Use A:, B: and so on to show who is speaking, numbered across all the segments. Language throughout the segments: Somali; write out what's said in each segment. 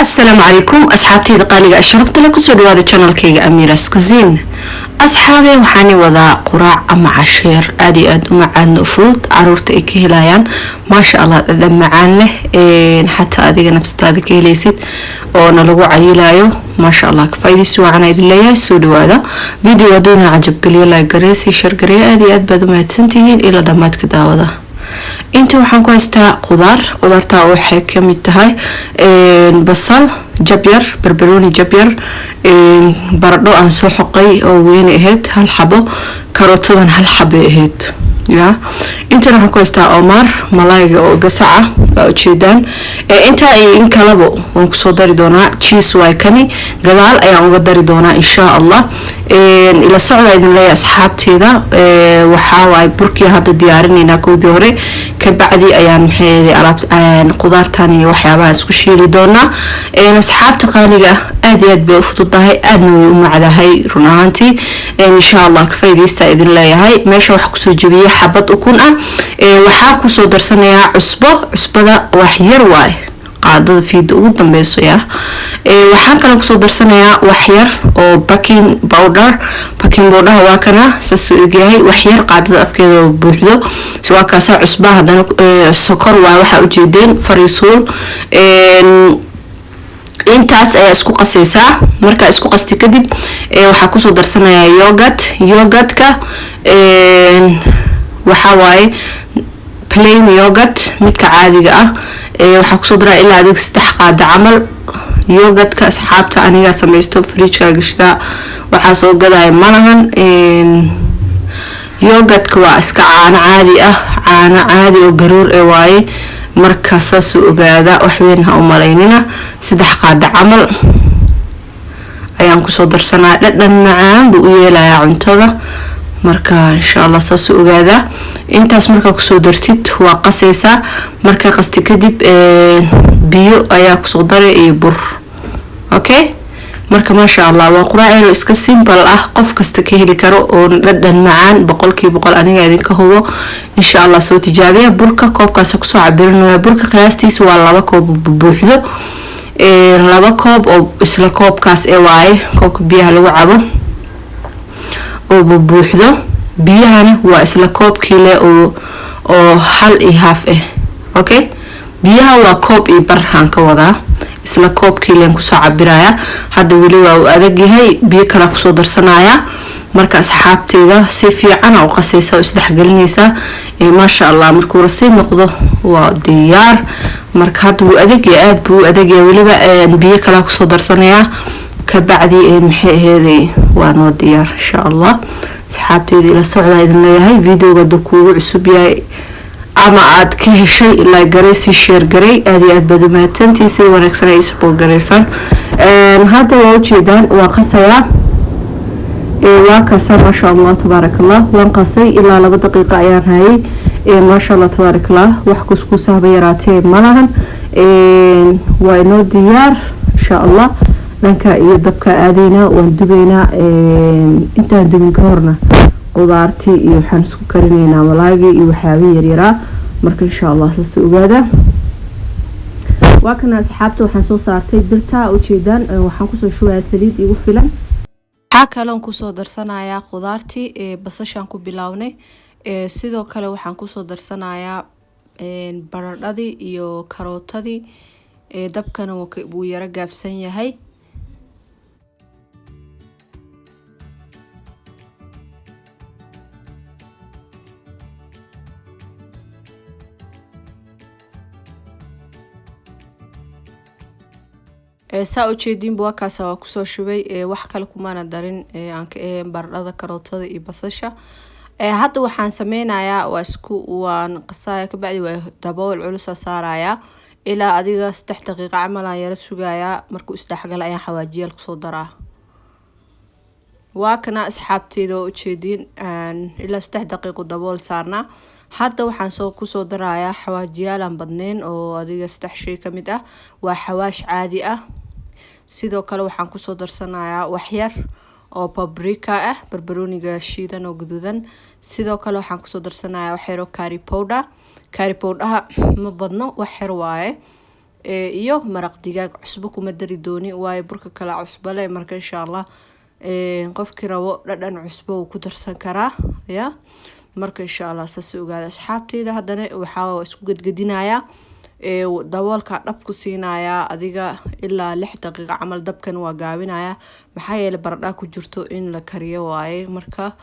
A: السلام عليكم أصحابتي قالي أشرفت لكم سودوا هذا channel كيغا أميرة كوزين أصحابي وحاني وضع قراع أما عشير آدي أدو معان نفوت عرورت إيكي هلايان ما شاء الله لما عانله حتى آديga نفسي كيليسيد وأنا لغو عيلايو ما شاء الله كفايدي سوى عنا إذن ليا سودوا هذا فيديو ودون العجب قليو لايك قريسي شير قريا آدي أدبادو ما تنتهين إلا دمات كداوضا inta waxaan ku haystaa qudaarta waxay ka mid tahay basal jabyar barbarooni jabyar baradho aan soo xoqay oo weyn ahayd hal xabo karootadan hal xabo ahayd ya inta waxaan ku haystaa omar malayga oo gasaca oo jeedaan inta in kalabo waan ku soo dari doonaa cheese way kani gadaal ayaan uga dari doonaa insha Allah ila socda idin leeyahay asxaabteeda waxa way burkii hadda diyaarinayna koodii hore ka bacdi ayaan maxay alaab qudaartan iyo waxyaabaha isku shiili doonaa asxaabta qaaliga aad iyo aad bay u fududahay aadna way u macdahay run ahaantii insha Allah ka faa'iideysta idin leeyahay meesha wax ku soo jabiyay xabad ukun ah waxa ku soo darsanayaa cusbada wax yar waay qaadada fiid ugu dambeeyso ya waxaan kale ku soo darsanayaa wax yar oo baking powder waa kana sasoogahay wax yar qaadada afkeeda buuxdo soo kaasa cusba hadana sokor waa waxa u jeedeen fariisuul intaas ay isku qasaysaa marka isku qasti kadib waxa ku soo darsanayaa yogurt-ka waxa waaye plain yogurt midka caadiga ah waxa ku soo daraa ilaa 3 qaado camal yogurt-ka asxaabta aniga sameeysto fridge-ka gashta waxa soo gaday malahan yogurt-ka waa iska caano caadi oo garoor waaye marka saas ogaada wax weyn ha u maleynina 3 qaado camal ayaan ku soo darsanaa dhadhan macaan buu u yeelayaa cuntada marka insha Allah saas ogaada intaas marka ku soo dartid waa qasaysaa marka qasti kadib biyo ayaa ku soo daray iyo bur okay marka ma sha Allah waa quraacdo iska simple ah qof kasta ka heli karo oo dhadhan macaan 100% aniga idinka hubo insha Allah soo tijaabiya burka koobkaas ku soo cabirnaa burka qiyaastiisa waa 2 koob buuxdo 2 koob oo isla koobkaas waaye koobka biyaha lagu cabo oo buuxdo biyahana waa isla koobkii le oo hal iyo half okay biyaha waa koob iyo bar han ka wadaa isla koobkii leen ku soo cabiraya hadda wali waa u adag yahay biyo kala ku soo darsanaya marka asxaabteeda si fiican oo qasaysa oo isdhaxgelinaysa ma sha Allah markuu rasay noqdo waa diyaar marka hadda uu adag yahay aad buu adag yahay waliba biyo kala ku soo darsanaya ka bacdi maxay aheeday waa noo diyaar insha Allah asxaabteeda ila socda idin leeyahay videoga kuugu cusub yahay ama aad ka heshay ilaa gareysi share garay aad iyo aad badumaatantiisa wanaagsan ay support gareysan hadda waa jeedaan waa qasaya waa kaasa ma sha Allah tabarakallah waan qasay ilaa 2 daqiiqo ayaan hayay ma sha Allah tabarakallah wax kusku saaba yaraatee malahan waa inoo diyaar insha Allah dhanka iyo dabka aadayna waan dubayna intaan dubin ka horna qudaarti iyo waxaan isku karinaynaa malaayga iyo waxyaabo yaryara marka insha Allah saas ogaada waa kana asxaabta waxaan soo saartay birta u jeedaan waxaan ku soo shubayaa saliid igu filan waxa kale oo ku soo darsanayaa qudaarti basashan ku bilawnay sidoo kale waxaan ku soo darsanayaa baradhadii iyo karootadii dabkana wuu yara gaabsan yahay saa u jeedin buu kaas waa ku soo shubay wax kale kuma darin aan ka baradhada karootada iyo basasha hadda waxaan sameynayaa waan qasaya ka bacdi waa dabool culus saaraya ilaa adiga 3 daqiiqo camal aan yara sugaya markuu isdhaxgal ayaan xawaajiyaal ku soo daraa waa kana asxaabteeda u jeedin ilaa 3 daqiiqo dabool saarna hadda waxaan soo ku soo darayaa xawaajiyaal aan badnayn oo adiga 3 shay kamid ah waa xawaash caadi ah sidoo kale waxaan ku soo darsanayaa wax yar oo paprika ah barbarooniga shiidan oo guduudan sidoo kale waxaan ku soo darsanayaa wax yar oo curry powder ma badno wax yar waaye iyo maraq digaag. cusbo kuma dari dooni waayo burka kale cusbo leh, marka insha Allah qofkii rabo dhadhan cusbo uu ku darsan karaa ya. marka insha Allah saas ogaada asxaabteyda. haddana waxaa isku gadgadinayaa daboolka dhab ku siinayaa adiga ilaa 6 daqiiqo camal. dabkan waa gaabinayaa maxaa yeelay baradha ku jirto in la kariyo waaye, marka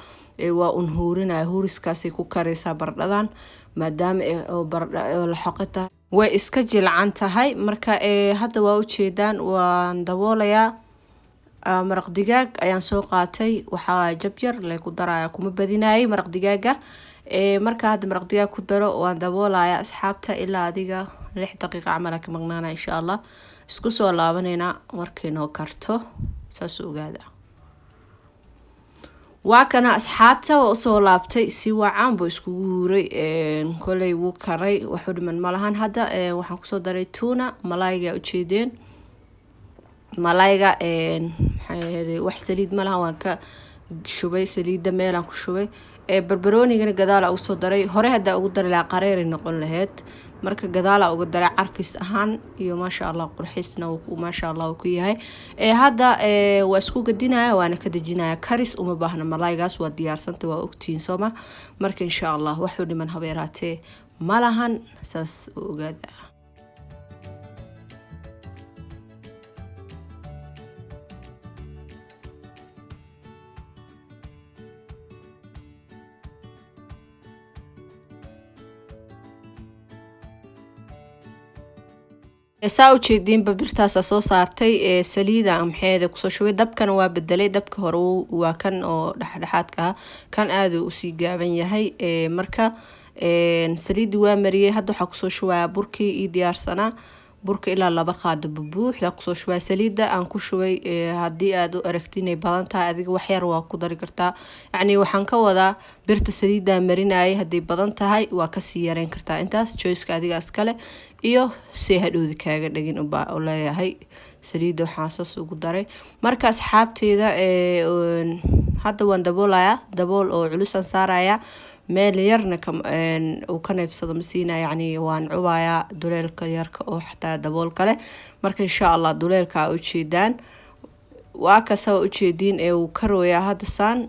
A: waa huurinaya. huuriskaasay ku karaysaa baradhadan maadaama baradha la xoqata way iska jilcan tahay. marka hadda waa u jeedaan waan daboolayaa. maraq digaag ayaan soo qaatay, waxaa jab yar la ku daraya, kuma badinayay maraq digaaga. marka hadda maraq digaag ku daro waan daboolayaa asxaabta ilaa adiga 6 daqiiqo camal ka maqnaana insha Allah. isku soo laabanayna markay noo karto saas ogaada. waa kana asxaabta oo soo laabtay si wacan buu isku huuray, kolay wuu karay wax u dhiman malahan. hadda waxaan ku soo daray tuna malayga u jeedeen. malayga wax saliid malaha waan ka shubay, saliida meelaan ku shubay. barbaroonigana gadaal ugu soo daray. hore hadda ugu daray la qareeri noqon lahayd, marka gadaal ugu daray carfis ahaan iyo maasha Allah qurxisna uu maasha Allah ku yahay. hadda waa isku gadinaya waana ka dajinaya. karis uma baahna malaygaas waa diyaarsanta waa ogtiin sooma. marka insha Allah wax u dhiman habeeraatee malahan saas ogaada. saa u jeedin babirtaas soo saartay saliida amxeeda ku soo shubay. dabkan waa bedelay, dabka hore waa kan oo dhaxdhaxaadka kan aad u sii gaaban yahay. marka saliid waa mariyay. hadda waxa ku soo shubaya burkii ii diyaarsanaa. burka ilaa 2 qaado buuxda ku soo shubay. saliida aan ku shubay hadii aad u aragtiin ay badan tahay adiga wax yar waa ku dari kartaa, yacni waxaan ka wadaa birta saliida marinayay hadii badan tahay waa ka sii yareyn kartaa. intaas choice-ka adiga iskale iyo si hadhoodi kaaga dhagin u leeyahay. saliida waxaan saas ugu daray. marka asxaabteeda hadda waan daboolayaa. dabool oo culus aan saarayaa meel yarna uu ka neefsado masiina, yacni waan cubayaa duleelka yarka oo xataa dabool kale. marka insha Allah duleelka u jeedaan waa ka soo u jeedin uu karooyaa. hadda saan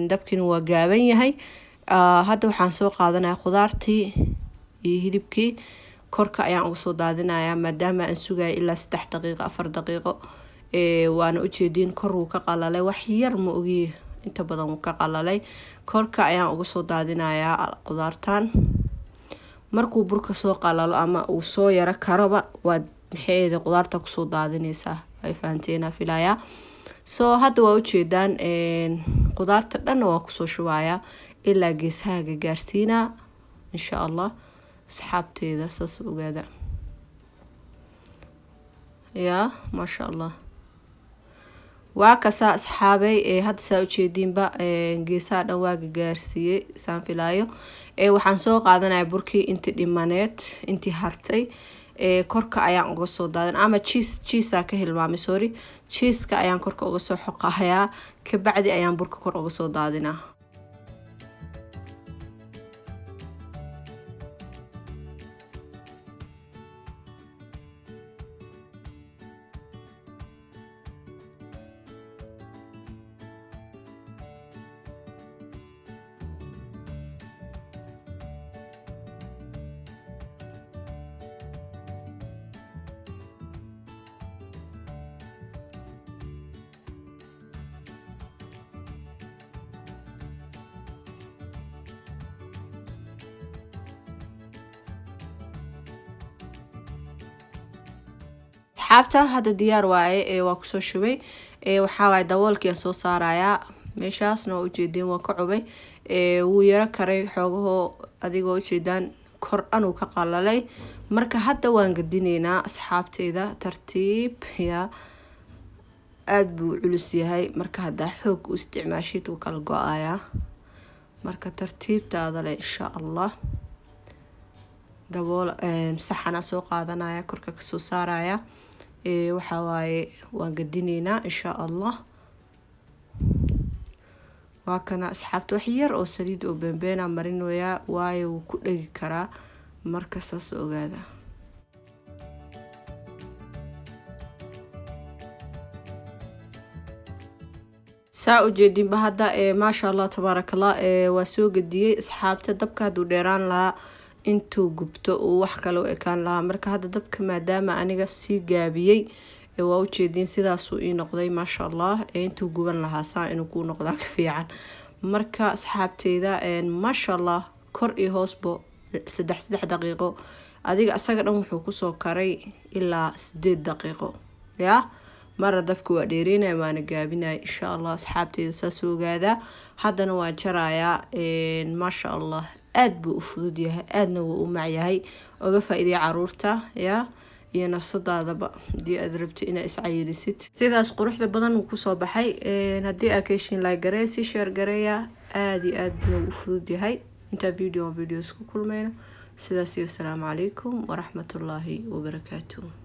A: dabkina waa gaaban yahay. hadda waxaan soo qaadanayaa khudaartii iyo hilibkii. korka ayaan ugu soo daadinayaa maadaama aan sugayo ilaa 3 daqiiqo 4 daqiiqo. waana u jeedin kor uu ka qalalay wax yar ma ogi inta badan uu ka qalalay. korka ayaan ugu soo daadinayaa khudaartan. markuu burka soo qalalo ama uu soo yara karaba waa maxay khudaarta ku soo daadinaysaa. ay fahanteena filaya. soo hadda waa u jeedaan khudaarta dhan waa ku soo shubayaa ilaa geesaha gaarsiina insha Allah. asxaabteeda saas ogaada ya maasha Allah. waa kasa asxaabay hadda saa u jeedinba geesaha dhan waa gaarsiiyay saan filayo. waxaan soo qaadanayaa burkii intii dhimaneed intii hartay. korka ayaan uga soo daadan ama cheese ka hilmaamay sorry. cheese-ka ayaan korka uga soo xoqahayaa ka bacdi ayaan burka kor uga soo daadinaa. asxaabta hadda diyaar waaye waa ku soo shubay. waxa waay daboolkii soo saarayaa meeshaasna u jeedin waa ka cubay. wuu yara karay xoogahoo adigoo jeedaan kor anu ka qalalay. marka hadda waan gadineynaa asxaabteeda tartiib ya. aad buu culus yahay marka hadda xoog u isticmaashid uu kala go'ayaa. marka tartiibtaada leh insha Allah. dabool saxana soo qaadanaya korka ka soo saaraya. waxa waaye waan gadineynaa insha Allah. waa kana asxaabta wax yar oo saliid oo beenbeena marinoya waayo ku dhagi karaa marka saas ogaada. saa u jeedinba hadda maasha allah tabaarakallah waa soo gadiyay asxaabta. dabka haduu dheeraan lahaa intuu gubto uu wax kale u ekaan lahaa. marka hadda dabka maadaama aniga sii gaabiyay waa u jeedin sidaas uu ii noqday maasha allah. intuu guban lahaa saa inuu ku noqdaa ka fiican. marka asxaabteeda maasha allah kor iyo hoosbo 3 daqiiqo adiga asaga dhan wuxuu kusoo karay ilaa 8 daqiiqo ya. mara dabka waa dheereynaa waana gaabinaa insha allah asxaabteeda saas ogaada. haddana waa jarayaa maasha allah aad buu u fudud yahay aadna wuu u macyahay. uga faa'iiday caruurta ya iyo nafsadaadaba hadii aad rabto inaad iscayilisid. sidaas quruxda badan uu kusoo baxay. hadii aad ka heshiin like garee si share gareeya aad iyo aad u fudud yahay. inta videos ku kulmayna sidaas iyo salaamu calaykum waraxmatullaahi wabarakaatuh.